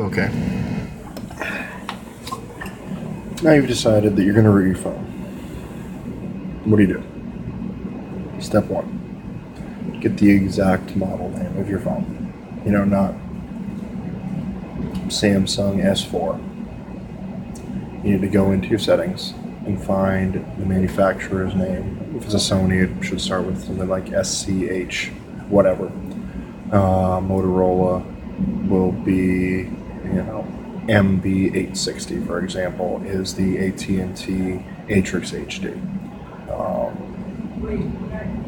Okay. Now you've decided that you're going to root your phone. What do? Step one, get the exact model name of your phone. Not Samsung S4. You need to go into your settings and find the manufacturer's name. If it's a Sony, it should start with something like SCH, whatever. Motorola will be, MB860, for example, is the AT&T Atrix HD.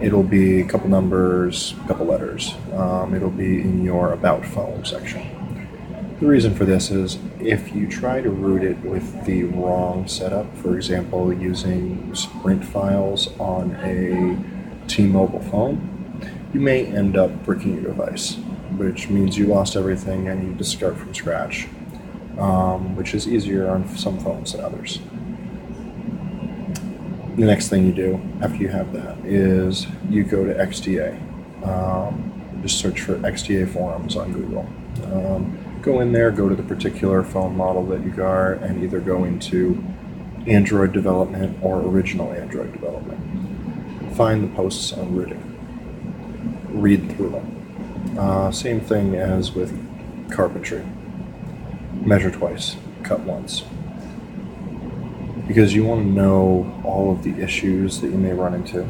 It'll be a couple numbers, a couple letters. It'll be in your About Phone section. The reason for this is if you try to root it with the wrong setup, for example, using Sprint files on a T-Mobile phone, you may end up bricking your device, which means you lost everything and you need to start from scratch, which is easier on some phones than others. The next thing you do after you have that is you go to XDA. Just search for XDA forums on Google. Go in there, go to the particular phone model that you are, and either go into Android development or original Android development. Find the posts on rooting. Read through them. Same thing as with carpentry. Measure twice, cut once. Because you want to know all of the issues that you may run into.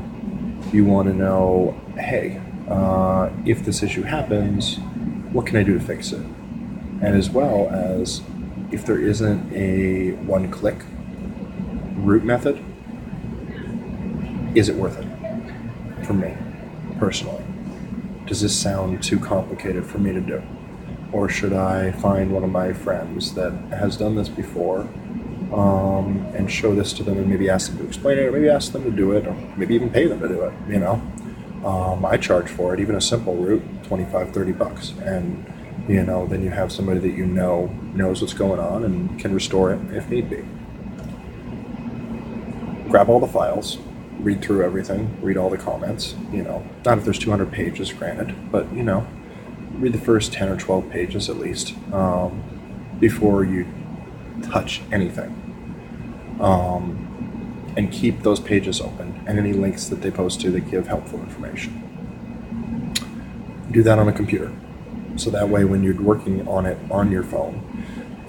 You want to know, hey, if this issue happens, what can I do to fix it? And as well as, if there isn't a one-click root method, is it worth it for me, personally? Does this sound too complicated for me to do? Or should I find one of my friends that has done this before and show this to them and maybe ask them to explain it, or maybe ask them to do it, or maybe even pay them to do it, I charge for it, even a simple root, $25-$30. And, then you have somebody that knows what's going on and can restore it if need be. Grab all the files, read through everything, read all the comments, not if there's 200 pages, granted, but, read the first 10 or 12 pages at least before you touch anything. And keep those pages open and any links that they post to that give helpful information. Do that on a computer. So that way when you're working on it on your phone,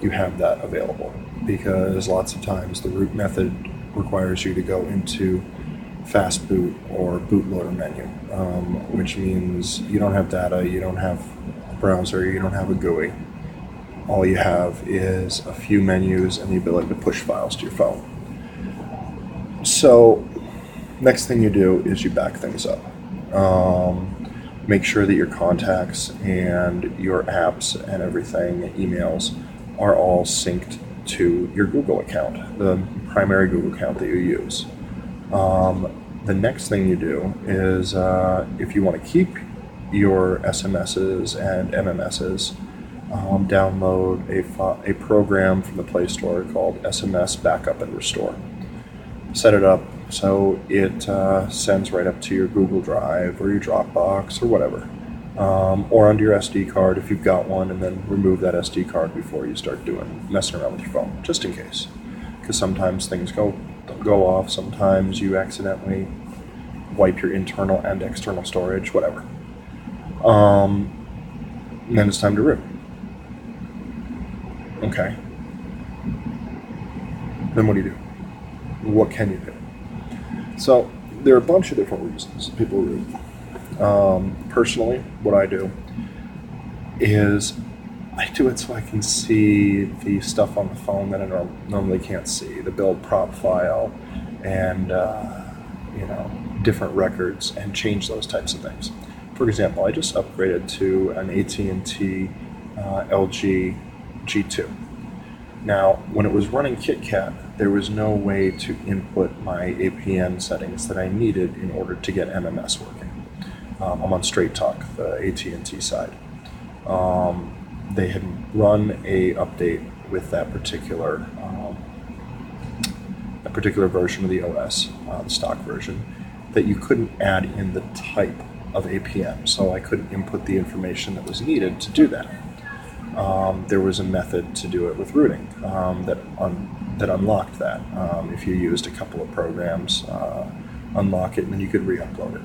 you have that available. Because lots of times the root method requires you to go into fast boot or bootloader menu, which means you don't have data, you don't have a browser, you don't have a GUI. All you have is a few menus and the ability to push files to your phone. So next thing you do is you back things up. Make sure that your contacts and your apps and everything, emails, are all synced to your Google account, the primary Google account that you use. The next thing you do is, if you want to keep your SMSs and MMSs, download a program from the Play Store called SMS Backup and Restore. Set it up so it sends right up to your Google Drive or your Dropbox or whatever, or onto your SD card if you've got one, and then remove that SD card before you start messing around with your phone, just in case. Because sometimes things go off, sometimes you accidentally wipe your internal and external storage, whatever. And then it's time to root. Okay. Then what do you do? What can you do? So there are a bunch of different reasons people root. Personally, what I do is I do it so I can see the stuff on the phone that I normally can't see, the build prop file and different records, and change those types of things. For example, I just upgraded to an AT&T LG G2. Now, when it was running KitKat, there was no way to input my APN settings that I needed in order to get MMS working. I'm on Straight Talk, the AT&T side. They had run a update with that particular version of the OS, the stock version, that you couldn't add in the type of APN, so I couldn't input the information that was needed to do that. There was a method to do it with rooting that unlocked that. If you used a couple of programs, unlock it, and then you could re-upload it.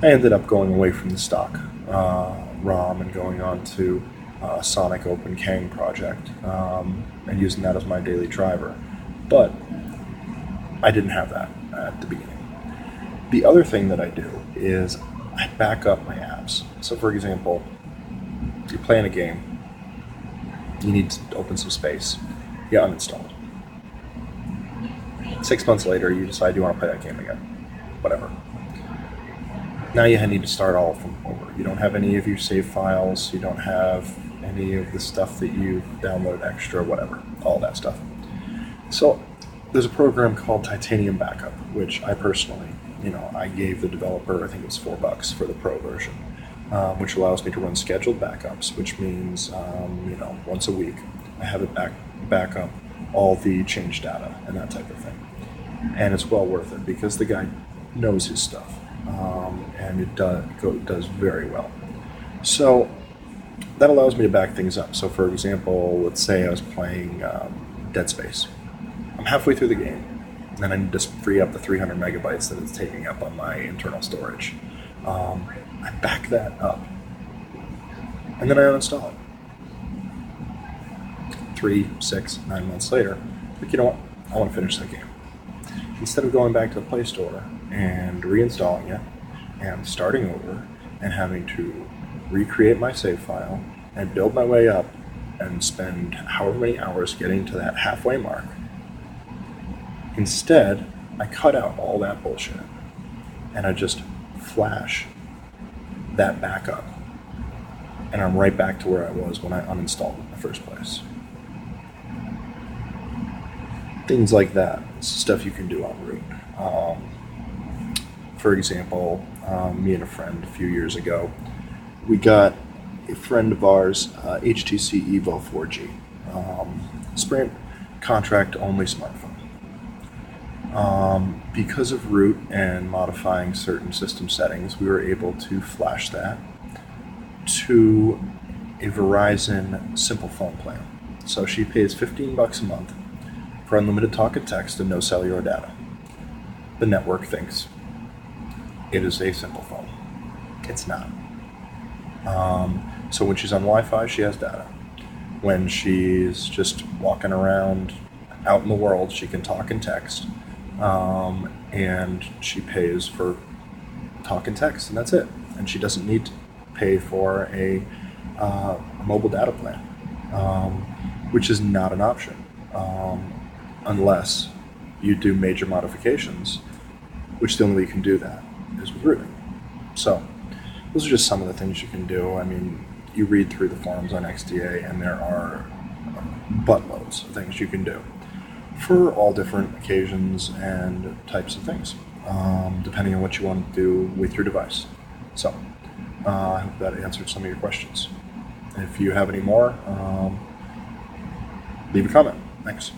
I ended up going away from the stock ROM and going on to Sonic OpenKang project and using that as my daily driver. But I didn't have that at the beginning. The other thing that I do is I back up my apps. So for example, you're playing a game, you need to open some space, you uninstall it. 6 months later, you decide you want to play that game again. Whatever. Now you need to start all from over. You don't have any of your save files, you don't have any of the stuff that you download extra, whatever, all that stuff. So there's a program called Titanium Backup, which I personally, I gave the developer, I think it was $4 for the pro version, which allows me to run scheduled backups, which means, once a week, I have it back up all the change data and that type of thing. And it's well worth it because the guy knows his stuff, and it does very well. So that allows me to back things up. So for example, let's say I was playing Dead Space. I'm halfway through the game, and I need to free up the 300 megabytes that it's taking up on my internal storage. I back that up, and then I uninstall it. 3, 6, 9 months later, like, you know what? I want to finish that game. Instead of going back to the Play Store and reinstalling it and starting over and having to recreate my save file and build my way up and spend however many hours getting to that halfway mark, instead, I cut out all that bullshit and I just flash that backup, and I'm right back to where I was when I uninstalled it in the first place. Things like that, stuff you can do on Root. For example, me and a friend a few years ago, we got a friend of ours, HTC Evo 4G, Sprint contract only smartphone. Because of Root and modifying certain system settings, we were able to flash that to a Verizon simple phone plan. So she pays $15 a month for unlimited talk and text and no cellular data. The network thinks it is a simple phone. It's not. So when she's on Wi-Fi, she has data. When she's just walking around out in the world, she can talk and text. And she pays for talk and text, and that's it. And she doesn't need to pay for a mobile data plan, which is not an option unless you do major modifications, which the only way you can do that is with rooting. So those are just some of the things you can do. I mean, you read through the forums on XDA, and there are buttloads of things you can do for all different occasions and types of things, depending on what you want to do with your device. So I hope that answered some of your questions. If you have any more, leave a comment. Thanks.